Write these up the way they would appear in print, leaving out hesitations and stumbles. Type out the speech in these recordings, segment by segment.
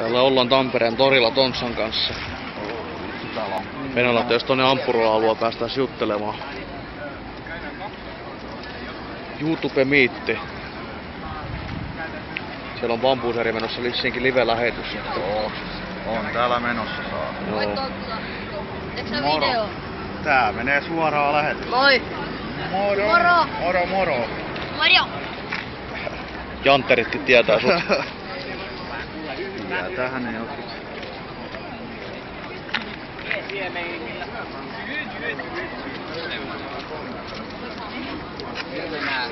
Täällä ollaan Tampereen torilla Tontsan kanssa. Venäjältä, jos tonne Ampurula-alueella päästään juttelemaan. YouTube-miitti. Siellä on Bambuuseri menossa vissiinkin live-lähetys. Joo, on täällä menossa saa. Eikö se video? Tää menee suoraan lähetys. Moi! Moro! Moro! Moro moro! Moro! Jantteritkin tietää sut. Tähän ei oo.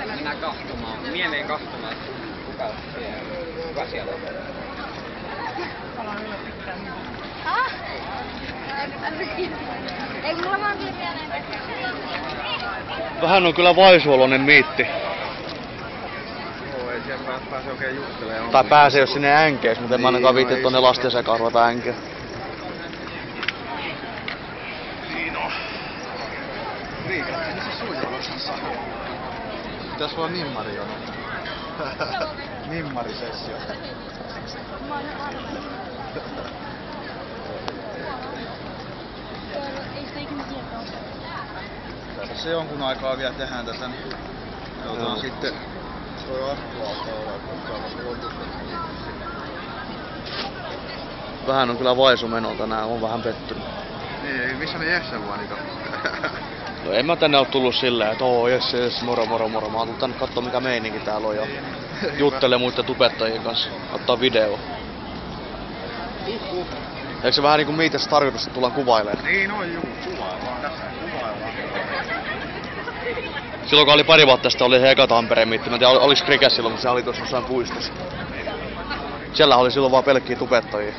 Mennään kahtomaan. Mieleen kahtomaan. Kuka siellä on? Ei mulla vaan vielä. Vähän on kyllä vaisuoloinen miitti. Joo, ei siellä pääse oikein juttelemaan. Tai pääsee jos sinne änkeis, mutta en mä ainakaan viitti tonne lasten sekaan ruveta änkeä. Siinä on. Liikettiin se sujuvassa. Pitäis vaan nimmari on. Nimmarisessio. Se jonkun aikaa vielä tehdään tässä. Joudutaan sitten toi asfaltta olla. Vähän on kyllä vaisu meno tänään, on vähän pettynyt. Niin, missä ne Jesse luo niitä? No en mä tänne oo tullut silleen, että Jesse, moro. Mä oon tullut tänne kattoo mikä meininki täällä on ja juttelee muiden tubettajien kanssa, ottaa video. Eikö se vähän niinku miitä se tarkoitus, että tullaan kuvailemaan? Niin on juu, kuvaillaan tässä, kuvaillaan. Silloin kun oli pari vuotta sitten oli se eka Tampereen miitti, mä en tiedä oliks Krikes silloin, mutta se oli tuossa jossain puistossa. Siellä oli silloin vaan pelkkiä tubettajia.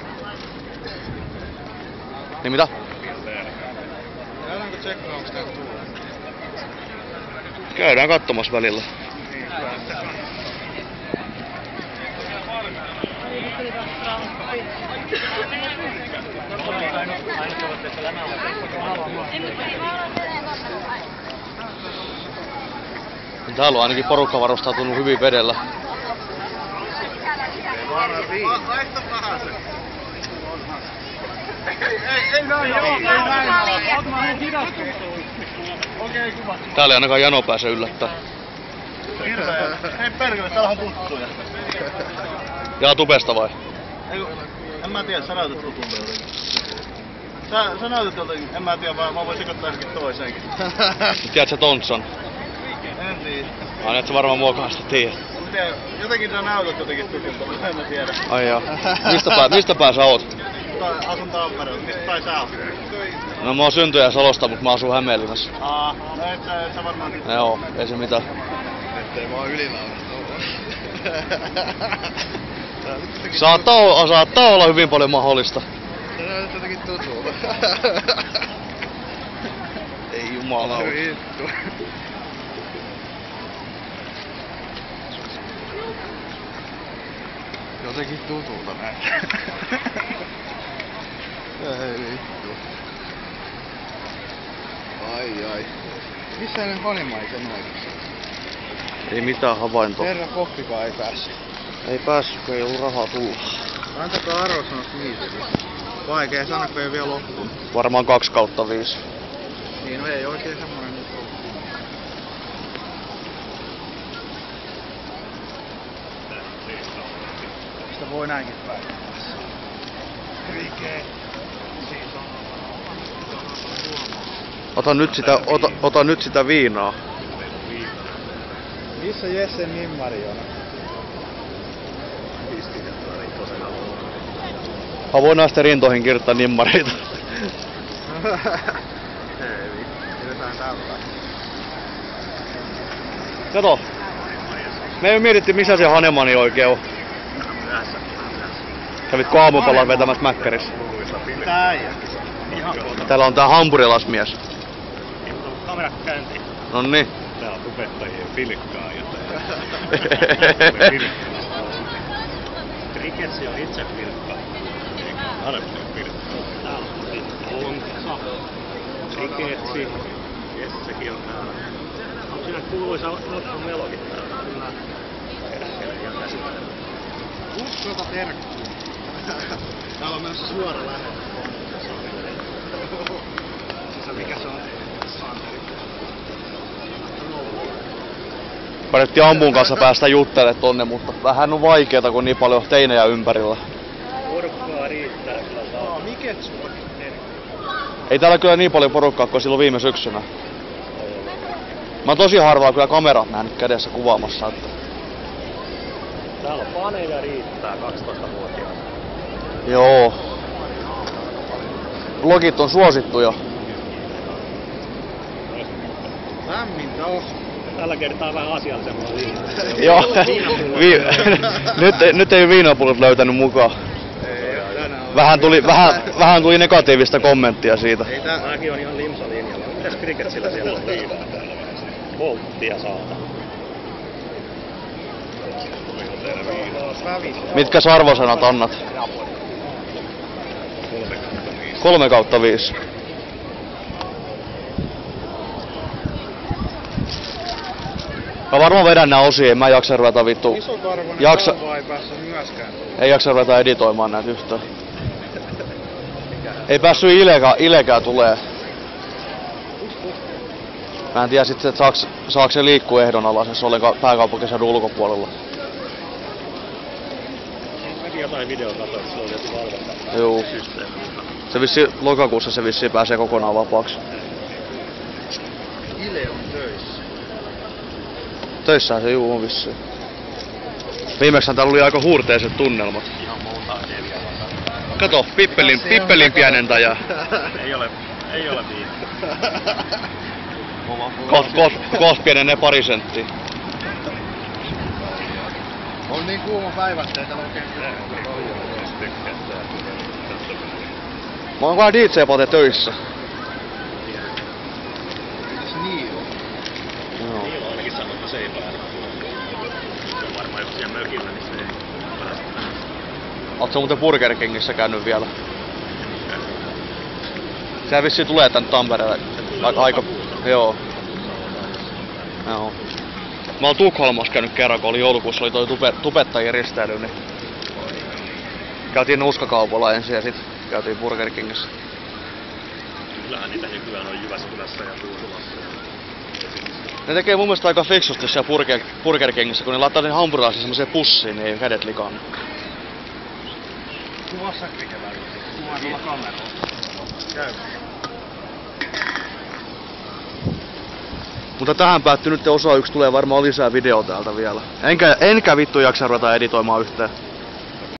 Niin mitä? Käydäänkö tsekkaa, onks täällä tullut? Käydään katsomassa välillä. Täällä on ainakin porukka varustautunut hyvin vedellä. Laista vähän se. Täällä ei ainakaan jano pääse yllättää. Ei perkele, täällä on tuttuja. Jaa tubesta vai? En mä tiedä, sä näytät tutulta jotenkin. Sä näytät jotenkin, en mä tiedä, mä voin sekoittaa johonkin toiseenkin. Tiedät sä Tontsan? En tiedä. Aina et sä varmaan muokaan sitä tiedä. Jotenkin sä näytät jotenkin tutulta, en mä tiedä. Ai jaa. Mistä pää sä oot? Asun Tampereella, mistä päin sä oot? No mä oon syntyjä Salosta, mutta mä asun Hämeenlinnassa. No et sä varmaan nyt. Joo, ei se mitään. Ettei vaan ylilaulata. Saattaa olla hyvin paljon mahdollista. Sä näytät jotenkin tutulta. Ei jumala. Vittu. Jotenkin tutulta näyttää. Ei vittu. Ai. Missä ne Hanimaisen näytökset? Ei mitään havaintoa. Herra Kokkikaan ei päässyt. Ei päässyt, kun ei ollut rahaa tulla. Antakaa arvosanosta 5. Vaikea sanoa, kun ei vielä loppuun. Varmaan 2/5. Niin, no ei oikein semmonen nyt ollut. Sitä voi näinkin päästä. Rike. Siitä on. Ota nyt sitä viinaa. Missä Jessen nimmari on? Mä voin näistä rintoihin kirjoittaa nimmareita. Ei vittu, pidetään tällä. Kato. Me ei mietitty missä se Hanemani oikein on. Kävitkö aamupalan vetämässä mäkkärissä? Mitä äijäkin? Ihan kotona. Täällä on tää hampurilasmies. Kamera käyntiin. Nonni. Tää on tubettajien pilkkaa jotain. Riketsi on itse pilkka. Arvio pilkka. Täällä on Lonksa. Riketsi. Jessekin on täällä. Onko siinä kuuluisa Otto Melodit täällä? Kyllä. Perkele ja käsitellä. Uskota terkkuu. Täällä on myös suora lähetys. Mikä se on? Santeri. Panetti Ampun kanssa päästä juttelemaan tonne, mutta vähän on vaikeeta, kun niin paljon teinejä ympärillä. Porukkaa riittää kyllä taas. Miket sulla? Ei täällä kyllä niin paljon porukkaa kuin silloin viime syksynä. Mä oon tosi harvaa kyllä kamerat nähnyt kädessä kuvaamassa. Että... Täällä on faneja riittää 12-vuotiaana. Joo. Vlogit on suosittu jo. Lämmintä on. Tällä kertaa vähän asiallisemmalla liikaa. Joo. Nyt ei viinapullut löytänyt mukaan. Vähän tuli negatiivista kommenttia siitä. Mäkin on ihan limsalinjalla. Mitäs Cricketsillä siellä on viinaa täällä? Volttia saata. Mitkä arvosanat annat? 3/5. Mä varmaan vedän nää osiin, mä en jaksa ruveta vittu. Isokarvonen Jaksa- ei päässyt myöskään. Ei jaksa ruveta editoimaan näitä yhtään. Ei päässyt ilekää tulee. Mä en tiedä sitten, että saaks se liikkua ehdonalaisessa ollenkaan pääkaupunkiseudun ulkopuolella. Mäkin jotain videoa katsoin, että se oli joku valvonta. Juu. Systeemi. Se lokakuussa se vissiin pääsee kokonaan vapaaksi. Ile on töissä. Töissään se juu on vissiin. Viimeksään täällä oli aika huurteiset tunnelmat. Ihan muuta asiaa vielä. Kato, Pippelin pienentäjä. Ei ole viinaa. Koht pienenee 2 senttiä. On niin kuuma päivä, että ei täällä oikein Mä oon vaan DJ-pate töissä. Mitäs niin on? Joo. Niillä on ainakin sanonut, että se ei pääse. Se on varmaan jos siellä mökillä, niin se ei pääse. Ootko muuten Burger Kingissä käynyt vielä? Sehän vissiin tulee tän Tampereelle. Aika... Joo. Joo. Mä oon Tukholmassa käynyt kerran, kun oli joulukuussa oli toi tubettajien risteily, niin... Käytiin Nuuskakaupalla ensin ja sit käytiin Burger Kingissä. Kyllähän niitä nykyään on Jyväskylässä ja Tuusulassa. Ne tekee mun mielestä aika fiksusti siellä Burger Kingissä, kun ne laittaa sen hampurilaisen semmoseen pussiin, niin ei kädet likannut. Kuvaa säkrikä välillä. Kuvaa tuolla kameralla. Käy. Mutta tähän päättyy nyt osa 1, tulee varmaan lisää videoa täältä vielä. Enkä vittu jaksa ruveta editoimaan yhtään.